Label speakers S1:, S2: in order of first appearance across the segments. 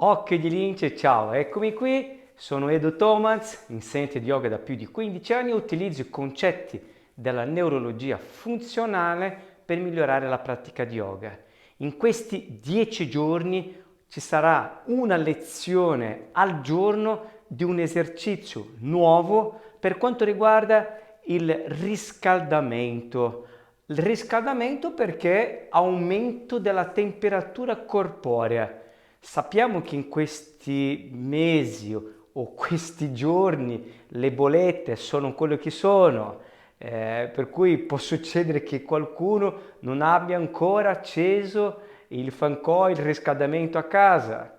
S1: Occhio di lince, ciao, eccomi qui, sono Edo Thomas, insegnante di yoga da più di 15 anni e utilizzo i concetti della neurologia funzionale per migliorare la pratica di yoga. In questi 10 giorni ci sarà una lezione al giorno di un esercizio nuovo per quanto riguarda il riscaldamento. Il riscaldamento perché aumento della temperatura corporea. Sappiamo che in questi mesi o questi giorni le bollette sono quello che sono, per cui può succedere che qualcuno non abbia ancora acceso il fan coil, il riscaldamento a casa.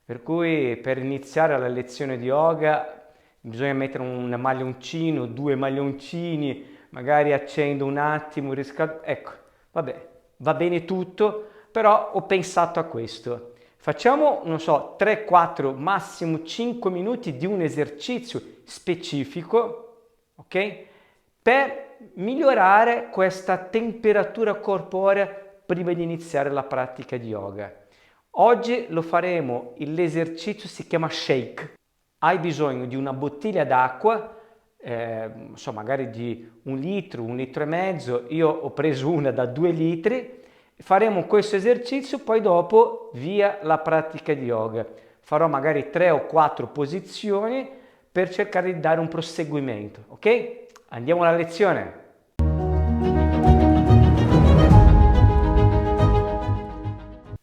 S1: Per cui per iniziare la lezione di yoga bisogna mettere un maglioncino, due maglioncini, magari accendo un attimo il riscaldamento. Ecco, vabbè, va bene tutto, però ho pensato a questo. Facciamo, non so, 3, 4, massimo 5 minuti di un esercizio specifico, ok? Per migliorare questa temperatura corporea prima di iniziare la pratica di yoga. Oggi lo faremo, l'esercizio si chiama shake. Hai bisogno di una bottiglia d'acqua, magari di un litro e mezzo, io ho preso una da 2 litri. Faremo questo esercizio, poi dopo via la pratica di yoga. Farò magari 3 o 4 posizioni per cercare di dare un proseguimento, ok? Andiamo alla lezione.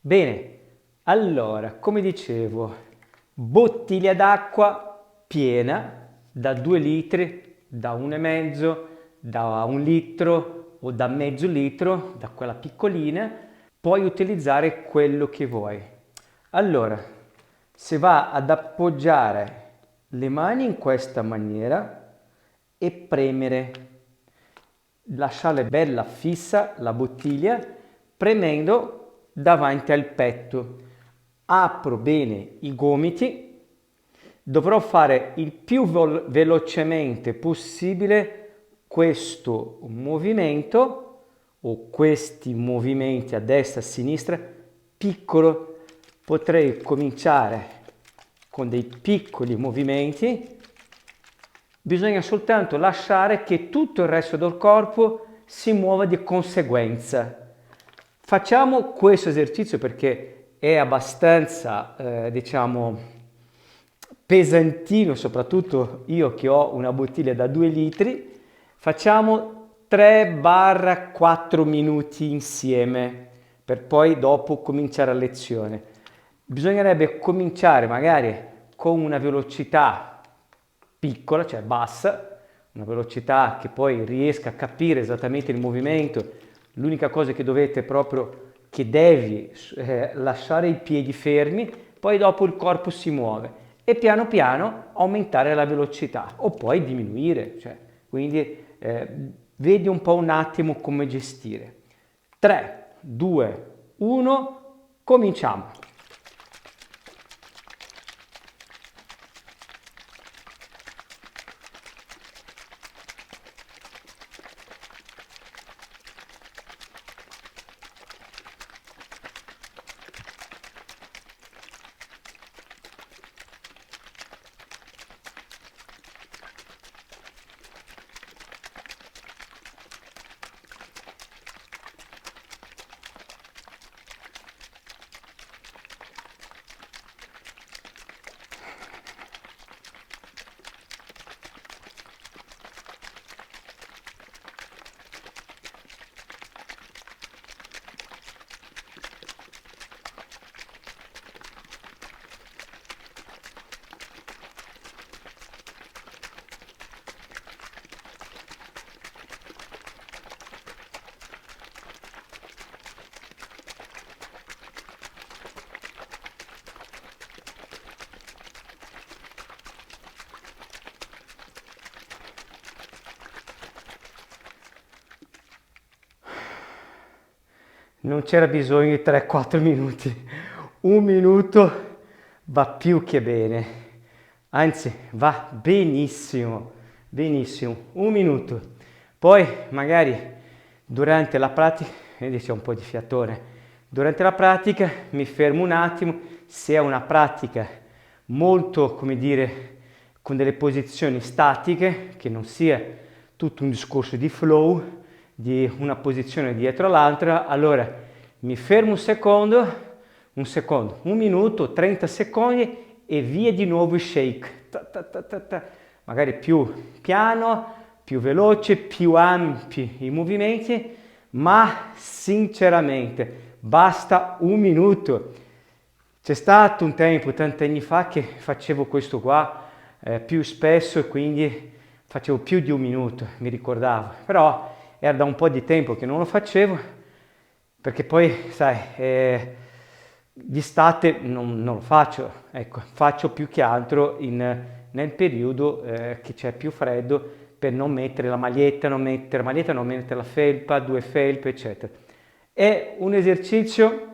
S1: Bene, allora, come dicevo, bottiglia d'acqua piena da 2 litri, da 1,5, da 1 litro o da mezzo litro, da quella piccolina, puoi utilizzare quello che vuoi. Allora, si va ad appoggiare le mani in questa maniera e premere, lasciare bella fissa la bottiglia, premendo davanti al petto. Apro bene i gomiti, dovrò fare il più velocemente possibile questo movimento o questi movimenti a destra e a sinistra piccolo. Potrei cominciare con dei piccoli movimenti, bisogna soltanto lasciare che tutto il resto del corpo si muova di conseguenza. Facciamo questo esercizio perché è abbastanza, pesantino, soprattutto io che ho una bottiglia da 2 litri. Facciamo 3-4 minuti insieme per poi dopo cominciare la lezione. Bisognerebbe cominciare magari con una velocità piccola, cioè bassa, una velocità che poi riesca a capire esattamente il movimento. L'unica cosa che dovete proprio, che devi lasciare i piedi fermi, poi dopo il corpo si muove e piano piano aumentare la velocità o poi diminuire, quindi vedi un po' un attimo come gestire. 3, 2, 1, cominciamo. Non c'era bisogno di 3-4 minuti, 1 minuto va più che bene, anzi va benissimo, benissimo, 1 minuto. Poi magari durante la pratica, vedi c'è un po' di fiatone, durante la pratica mi fermo un attimo, se è una pratica molto, come dire, con delle posizioni statiche, che non sia tutto un discorso di flow, di una posizione dietro l'altra, allora mi fermo un minuto, 30 secondi e via di nuovo il shake. Ta, ta, ta, ta, ta. Magari più piano, più veloce, più ampi i movimenti, ma sinceramente basta un minuto. C'è stato un tempo, tanti anni fa, che facevo questo qua più spesso e quindi facevo più di un minuto, mi ricordavo, però era da un po' di tempo che non lo facevo, perché poi, sai, d'estate non lo faccio, ecco, faccio più che altro nel periodo che c'è più freddo, per non mettere la maglietta, non mettere la felpa, 2 felpe, eccetera. È un esercizio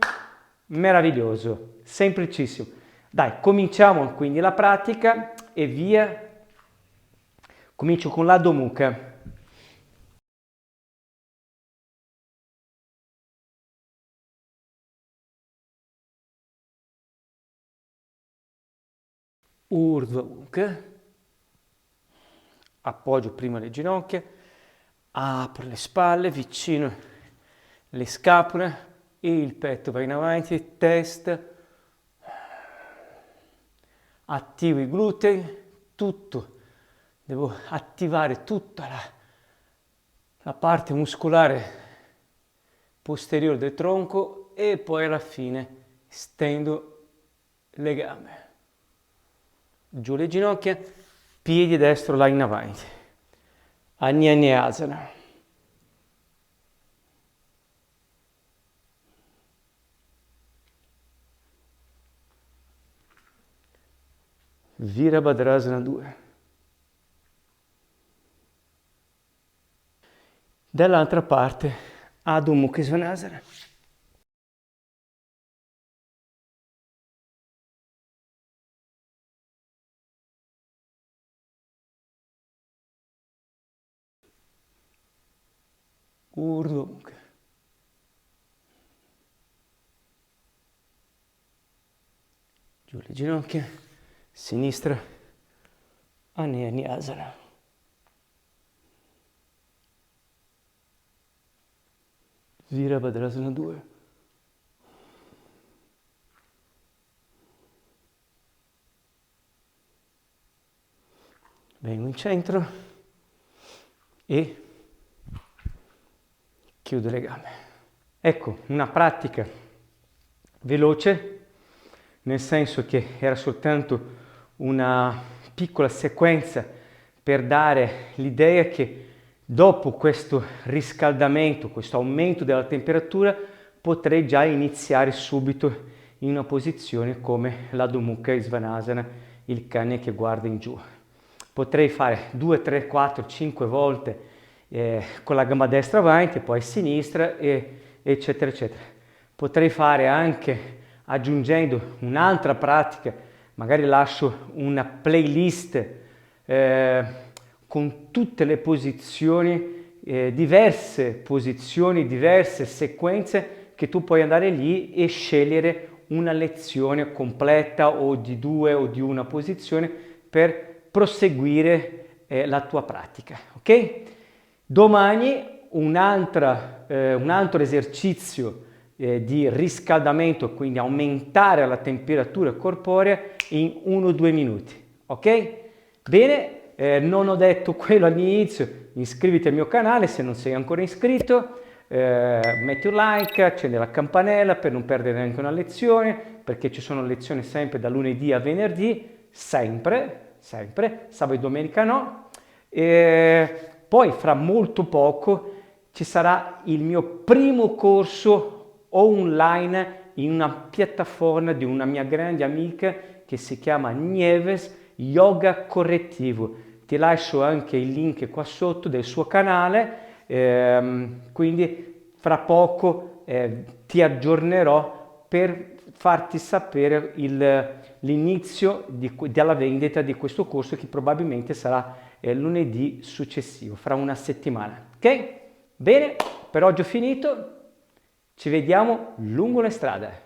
S1: meraviglioso, semplicissimo. Dai, cominciamo quindi la pratica e via. Comincio con l'Adho Mukha. Urdhva Mukha. Appoggio prima le ginocchia, apro le spalle, vicino le scapole, il petto va in avanti, testa, attivo i glutei, tutto. Devo attivare tutta la parte muscolare posteriore del tronco e poi alla fine stendo le gambe. Giù le ginocchia, piedi destro là in avanti. Anjaneyasana. Virabhadrasana 2. Dall'altra parte, Adho Mukha Svanasana. Urdhva Mukha. Giù le ginocchia, sinistra, Anjaneyasana. Virabhadrasana 2. Vengo in centro e chiudo le gambe. Ecco, una pratica veloce, nel senso che era soltanto una piccola sequenza per dare l'idea che dopo questo riscaldamento, questo aumento della temperatura, potrei già iniziare subito in una posizione come l'Adho Mukha Svanasana, il cane che guarda in giù. Potrei fare 2, 3, 4, 5 volte con la gamba destra avanti, poi sinistra, eccetera, eccetera. Potrei fare anche aggiungendo un'altra pratica, magari lascio una playlist con tutte le posizioni, diverse sequenze che tu puoi andare lì e scegliere una lezione completa o di 2 o di una posizione per proseguire la tua pratica, ok? Domani un altro esercizio di riscaldamento, quindi aumentare la temperatura corporea in 1-2 minuti, ok? Bene, non ho detto quello all'inizio, iscriviti al mio canale se non sei ancora iscritto, metti un like, accendi la campanella per non perdere neanche una lezione, perché ci sono lezioni sempre da lunedì a venerdì, sempre, sabato e domenica no. Poi fra molto poco ci sarà il mio primo corso online in una piattaforma di una mia grande amica che si chiama Nieves Yoga Correttivo. Ti lascio anche il link qua sotto del suo canale, quindi fra poco ti aggiornerò per farti sapere l'inizio della vendita di questo corso, che probabilmente sarà lunedì successivo, fra una settimana. Ok? Bene, per oggi ho finito, ci vediamo lungo le strade.